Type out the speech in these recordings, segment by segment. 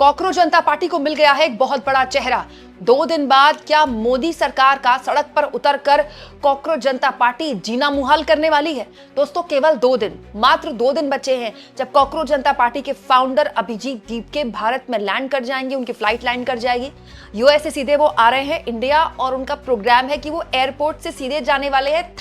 Cockroach जनता party को मिल गया है एक बहुत बड़ा चेहरा। 2 दिन बाद क्या मोदी सरकार का सड़क पर उतरकर कॉकरोच जनता पार्टी जीना मुहाल करने वाली है? दोस्तों केवल 2 दिन, मात्र 2 दिन बचे हैं जब कॉकरोच जनता पार्टी के फाउंडर अभिजीत दीपके भारत में लैंड कर जाएंगे। उनकी फ्लाइट लैंड कर जाएगी। यूएस से सीधे वो आ रहे हैं इंडिया और उनका प्रोग्राम है कि वो एयरपोर्ट से सीधे जाने वाले हैं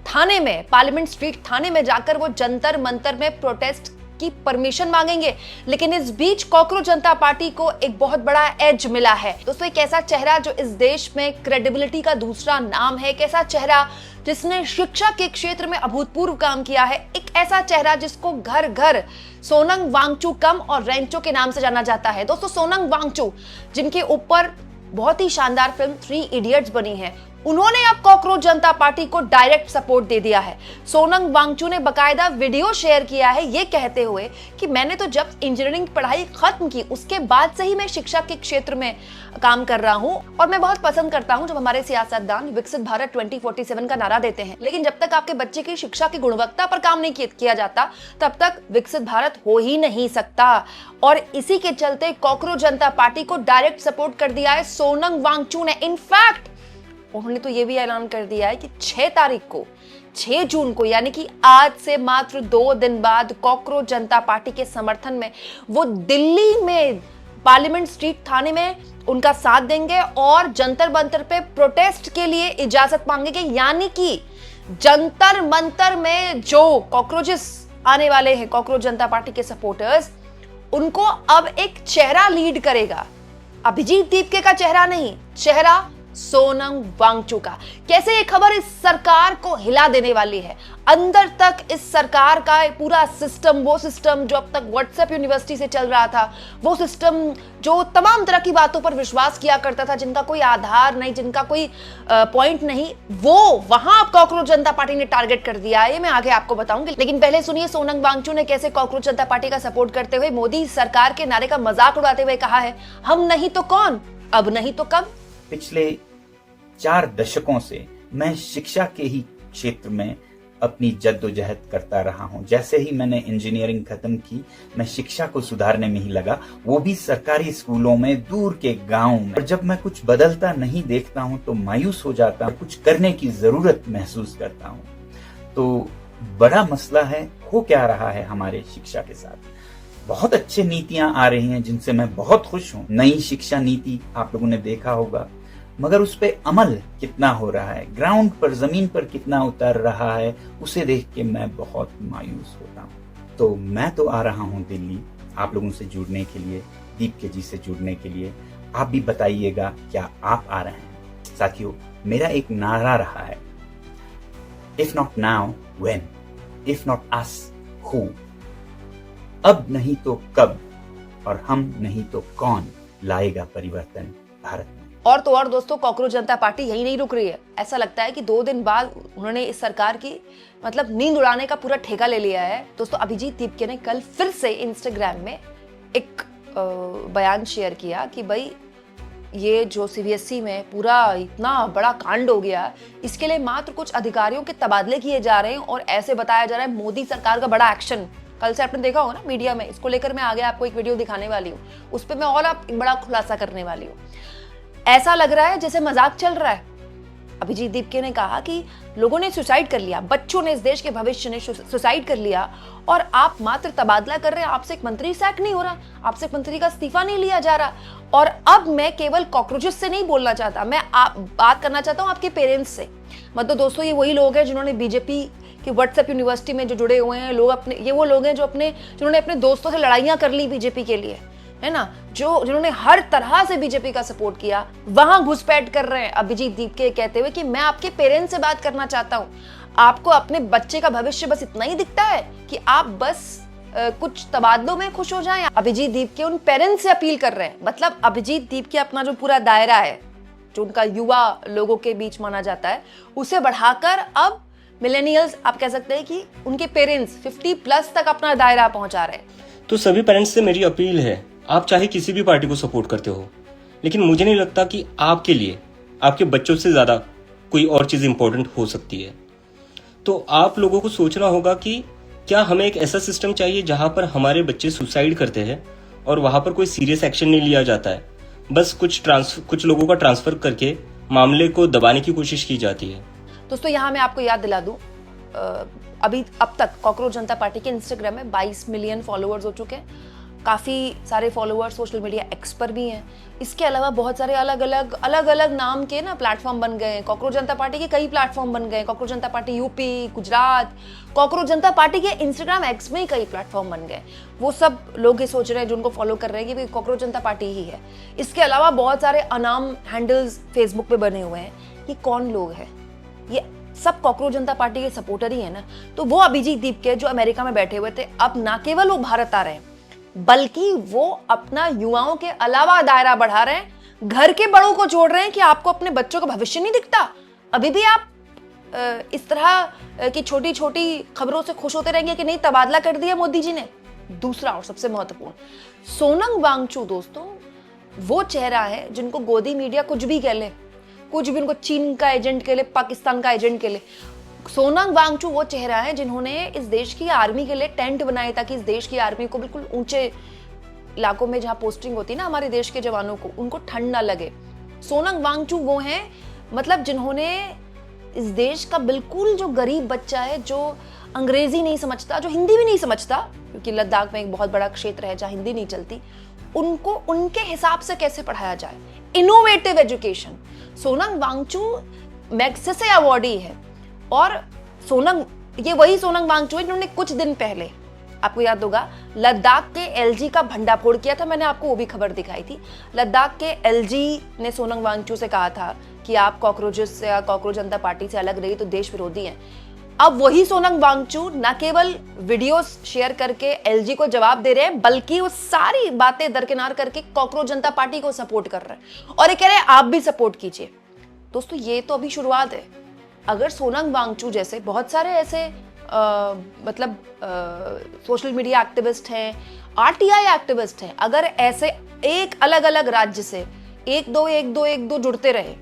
थाने में, पार्लियामेंट स्ट्रीट थाने में जाकर वो जंतर मंतर में प्रोटेस्ट की परमिशन मांगेंगे। लेकिन इस बीच कॉकरोच जनता पार्टी को एक बहुत बड़ा एज मिला है। दोस्तों एक ऐसा चेहरा जो इस देश में क्रेडिबिलिटी का दूसरा नाम है, एक ऐसा चेहरा जिसने शिक्षा के क्षेत्र में अभूतपूर्व काम किया है, एक ऐसा चेहरा जिसको घर घर सोनम वांगचुक और रेंचो के नाम से जाना जाता है। दोस्तों सोनम वांगचुक जिनके ऊपर बहुत ही शानदार फिल्म 3 इडियट्स बनी है, उन्होंने अब कॉकरोच जनता पार्टी को डायरेक्ट सपोर्ट दे दिया है। सोनम वांगचुक ने बकायदा वीडियो शेयर किया है ये कहते हुए कि मैंने तो जब इंजीनियरिंग पढ़ाई खत्म की उसके बाद से ही मैं शिक्षा के क्षेत्र में काम कर रहा हूं और मैं बहुत पसंद करता हूं जब हमारे सियासतदान विकसित भारत 2047 का नारा देते हैं। लेकिन जब तक आपके बच्चे की शिक्षा की गुणवत्ता पर काम नहीं किया जाता तब तक विकसित भारत हो ही नहीं सकता। और इसी के चलते कॉकरोच जनता पार्टी को डायरेक्ट सपोर्ट कर दिया है सोनम वांगचुक ने। इनफैक्ट उन्होंने तो यह भी ऐलान कर दिया है कि 6 जून को यानी कि आज से मात्र 2 दिन बाद कॉकरोच जनता पार्टी के समर्थन में वो दिल्ली में पार्लियामेंट स्ट्रीट थाने में उनका साथ देंगे और जंतर मंतर पे प्रोटेस्ट के लिए इजाजत मांगेंगे। यानी कि जंतर मंतर में जो कॉकरोचेस आने वाले हैं, कॉकरोच जनता पार्टी के सपोर्टर्स, उनको अब एक चेहरा लीड करेगा। अभिजीत दीपके का चेहरा नहीं, चेहरा सोनम वांगचुक का। कैसे ये खबर इस सरकार को हिला देने वाली है, अंदर तक इस सरकार का पूरा सिस्टम, वो सिस्टम जो अब तक व्हाट्सएप यूनिवर्सिटी से चल रहा था, वो सिस्टम जो तमाम तरह की बातों पर विश्वास किया करता था, जिनका कोई आधार नहीं, जिनका कोई पॉइंट नहीं, वो वहां कॉकरोच जनता पार्टी ने टारगेट कर दिया है। मैं आगे आपको बताऊंगी, लेकिन पहले सुनिए सोनम वांगचुक ने कैसे कॉकरोच जनता पार्टी का सपोर्ट करते हुए मोदी सरकार के नारे का मजाक उड़ाते हुए कहा है, हम नहीं तो कौन, अब नहीं तो कब। पिछले 4 दशकों से मैं शिक्षा के ही क्षेत्र में अपनी जद्दोजहद करता रहा हूं। जैसे ही मैंने इंजीनियरिंग खत्म की, मैं शिक्षा को सुधारने में ही लगा, वो भी सरकारी स्कूलों में, दूर के गांव में। और जब मैं कुछ बदलता नहीं देखता हूं तो मायूस हो जाता हूं, कुछ करने की जरूरत महसूस करता हूं। तो बड़ा मसला है, हो क्या रहा है हमारे शिक्षा के साथ। बहुत अच्छे नीतियां आ रही हैं जिनसे मैं बहुत खुश हूं। नई शिक्षा नीति आप लोगों ने देखा होगा, मगर उस पे अमल कितना हो रहा है, ग्राउंड पर, जमीन पर कितना उतर रहा है, उसे देख के मैं बहुत मायूस होता हूँ। तो मैं तो आ रहा हूँ दिल्ली आप लोगों से जुड़ने के लिए, दीपके जी से जुड़ने के लिए। आप भी बताइएगा क्या आप आ रहे हैं। साथियों मेरा एक नारा रहा है, if not now when, if not us who. अब नहीं तो कब और हम नहीं तो कौन लाएगा परिवर्तन भारत में। और तो और दोस्तों कॉकरोच जनता पार्टी यही नहीं रुक रही है। ऐसा लगता है कि 2 दिन बाद उन्होंने इस सरकार की नींद उड़ाने का पूरा ठेका ले लिया है। दोस्तों अभिजीत दीपके ने कल फिर से इंस्टाग्राम में एक बयान शेयर किया कि भाई ये जो सीबीएसई में पूरा इतना बड़ा कांड हो गया, इसके लिए मात्र कुछ अधिकारियों के तबादले किए जा रहे हैं और ऐसे बताया जा रहा है मोदी सरकार का बड़ा एक्शन। कल से आपने देखा होगा ना मीडिया में, इसको लेकर मैं आगे आपको एक वीडियो दिखाने वाली हूँ, उस पर मैं और आप एक बड़ा खुलासा करने वाली हूँ। ऐसा लग रहा है जैसे मजाक चल रहा है। अभिजीत दीपके ने कहा कि लोगों ने सुसाइड कर लिया, बच्चों ने, इस देश के भविष्य ने सुसाइड कर लिया और आप मात्र तबादला कर रहे हैं, आपसे एक मंत्री सैक नहीं हो रहा, आपसे एक मंत्री का इस्तीफा नहीं लिया जा रहा। और अब मैं केवल कॉकरोचेस से नहीं बोलना चाहता, मैं बात करना चाहता हूँ आपके पेरेंट्स से। मतलब दोस्तों ये वही लोग हैं जिन्होंने बीजेपी की व्हाट्सएप यूनिवर्सिटी में जो जुड़े हुए हैं लोग, अपने ये वो लोग हैं जिन्होंने अपने दोस्तों से लड़ाइयां कर ली बीजेपी के लिए, है ना, जिन्होंने हर तरह से बीजेपी का सपोर्ट किया, वहां घुसपैठ कर रहे हैं अभिजीत दीपके कहते हुए कि मैं आपके पेरेंट्स से बात करना चाहता हूं। आपको अपने बच्चे का भविष्य बस इतना ही दिखता है कि आप बस कुछ तबादलों में खुश हो जाएं। अभिजीत दीपके उन पेरेंट्स से अपील कर रहे हैं। मतलब अभिजीत दीपके अपना जो पूरा दायरा है, जो उनका युवा लोगों के बीच माना जाता है, उसे बढ़ाकर अब मिलेनियल्स, आप कह सकते हैं कि उनके पेरेंट्स 50+ तक अपना दायरा पहुंचा रहे हैं। तो सभी पेरेंट्स से मेरी अपील है, आप चाहे किसी भी पार्टी को सपोर्ट करते हो, लेकिन मुझे नहीं लगता कि आपके लिए आपके बच्चों से ज़्यादा कोई और चीज़ इंपॉर्टेंट हो सकती है। तो आप लोगों को सोचना होगा कि क्या हमें एक ऐसा सिस्टम चाहिए जहां पर हमारे बच्चे सुसाइड करते हैं और वहां पर कोई सीरियस एक्शन नहीं लिया जाता है। बस कुछ लोगों का ट्रांसफर करके मामले को दबाने की कोशिश की जाती है। दोस्तों यहाँ मैं आपको याद दिला दूं, अब तक कॉकरोच जनता पार्टी के इंस्टाग्राम में 22 मिलियन फॉलोअर्स हो चुके हैं। काफ़ी सारे फॉलोअर्स सोशल मीडिया एक्स पर भी हैं। इसके अलावा बहुत सारे अलग अलग नाम के ना प्लेटफॉर्म बन गए हैं। कॉकरोच जनता पार्टी के कई प्लेटफॉर्म बन गए। कॉकरोच जनता पार्टी यूपी, गुजरात, कॉकरोच जनता पार्टी के इंस्टाग्राम एक्स में ही कई प्लेटफॉर्म बन गए। वो सब लोग ये सोच रहे हैं, जो उनको फॉलो कर रहे हैं, कि कॉकरोच जनता पार्टी ही है। इसके अलावा बहुत सारे अनाम हैंडल्स फेसबुक पे बने हुए हैं। ये कौन लोग हैं? ये सब कॉकरोच जनता पार्टी के सपोर्टर ही है ना। तो वो अभिजीत दीपके जो अमेरिका में बैठे हुए थे, अब ना केवल वो भारत आ रहे हैं, बल्कि वो अपना युवाओं के अलावा दायरा बढ़ा रहे हैं। घर के बड़ों को जोड़ रहे हैं कि आपको अपने बच्चों का भविष्य नहीं दिखता, अभी भी आप इस तरह की छोटी छोटी खबरों से खुश होते रहेंगे कि नहीं तबादला कर दिया मोदी जी ने। दूसरा और सबसे महत्वपूर्ण, सोनम वांगचू दोस्तों वो चेहरा है जिनको गोदी मीडिया कुछ भी कह ले, कुछ भी उनको चीन का एजेंट कह ले, पाकिस्तान का एजेंट कह ले, सोनम वांगचू वो चेहरा है जिन्होंने इस देश की आर्मी के लिए टेंट बनाए ताकि इस देश की आर्मी को बिल्कुल ऊंचे इलाकों में जहां पोस्टिंग होती है ना हमारे देश के जवानों को, उनको ठंड ना लगे। सोनम वांगचू वो हैं मतलब जिन्होंने इस देश का बिल्कुल जो गरीब बच्चा है, जो अंग्रेजी नहीं समझता, जो हिंदी भी नहीं समझता, क्योंकि लद्दाख में एक बहुत बड़ा क्षेत्र है जहां हिंदी नहीं चलती, उनको उनके हिसाब से कैसे पढ़ाया जाए, innovative education. Sonam Wangchu Magsaysay awardee है और ये वही सोनम वांगचू है जिन्होंने कुछ दिन पहले, आपको याद होगा, लद्दाख के एलजी का भंडाफोड़ किया था। मैंने आपको वो भी खबर दिखाई थी। लद्दाख के एलजी ने सोनम वांगचू से कहा था कि आप कॉकरोचेस या कॉकरोच जनता पार्टी से अलग रही तो देश विरोधी हैं। अब वही सोनम वांगचू न केवल वीडियोस शेयर करके एलजी को जवाब दे रहे हैं, बल्कि वो सारी बातें दरकिनार करके कॉकरोच जनता पार्टी को सपोर्ट कर रहे हैं और ये कह रहे हैं आप भी सपोर्ट कीजिए। दोस्तों ये तो अभी शुरुआत है। अगर सोनम वांगचू जैसे बहुत सारे ऐसे सोशल मीडिया एक्टिविस्ट हैं, आरटीआई एक्टिविस्ट हैं, अगर ऐसे एक अलग अलग राज्य से एक दो जुड़ते रहे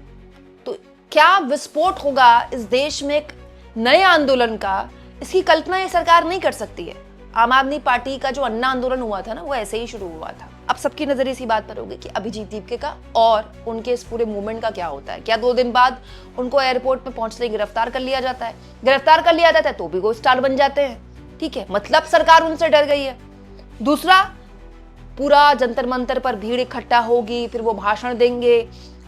तो क्या विस्फोट होगा इस देश में एक नए आंदोलन का, इसकी कल्पना ये सरकार नहीं कर सकती है। आम आदमी पार्टी का जो अन्ना आंदोलन हुआ था ना, वो ऐसे ही शुरू हुआ था। अब सबकी नजर इसी बात पर होगी कि अभिजीत दीपके का और उनके इस पूरे मूवमेंट का क्या होता है। क्या 2 दिन बाद उनको एयरपोर्ट पे पहुंचते ही गिरफ्तार कर लिया जाता है? गिरफ्तार कर लिया जाता है तो भी वो स्टार बन जाते हैं, ठीक है, मतलब सरकार उनसे डर गई है। दूसरा, पूरा जंतर मंतर पर भीड़ इकट्ठा होगी, फिर वो भाषण देंगे,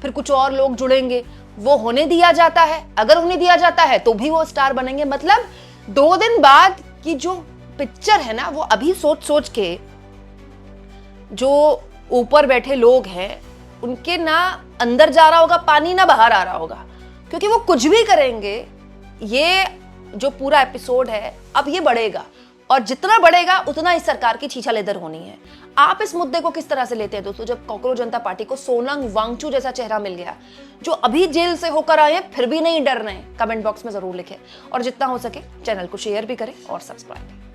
फिर कुछ और लोग जुड़ेंगे, वो होने दिया जाता है। अगर उन्हें दिया जाता है तो भी वो स्टार बनेंगे। मतलब 2 दिन बाद की जो पिक्चर है ना, वो अभी सोच सोच के जो ऊपर बैठे लोग हैं उनके ना अंदर जा रहा होगा पानी, ना बाहर आ रहा होगा, क्योंकि वो कुछ भी करेंगे। ये जो पूरा एपिसोड है अब ये बढ़ेगा और जितना बढ़ेगा उतना इस सरकार की छीछा लेदर होनी है। आप इस मुद्दे को किस तरह से लेते हैं दोस्तों, जब कॉकरोच जनता पार्टी को सोनम वांगचू जैसा चेहरा मिल गया जो अभी जेल से होकर आए हैं फिर भी नहीं डर रहे हैं? कमेंट बॉक्स में जरूर लिखें और जितना हो सके चैनल को शेयर भी करें और सब्सक्राइब।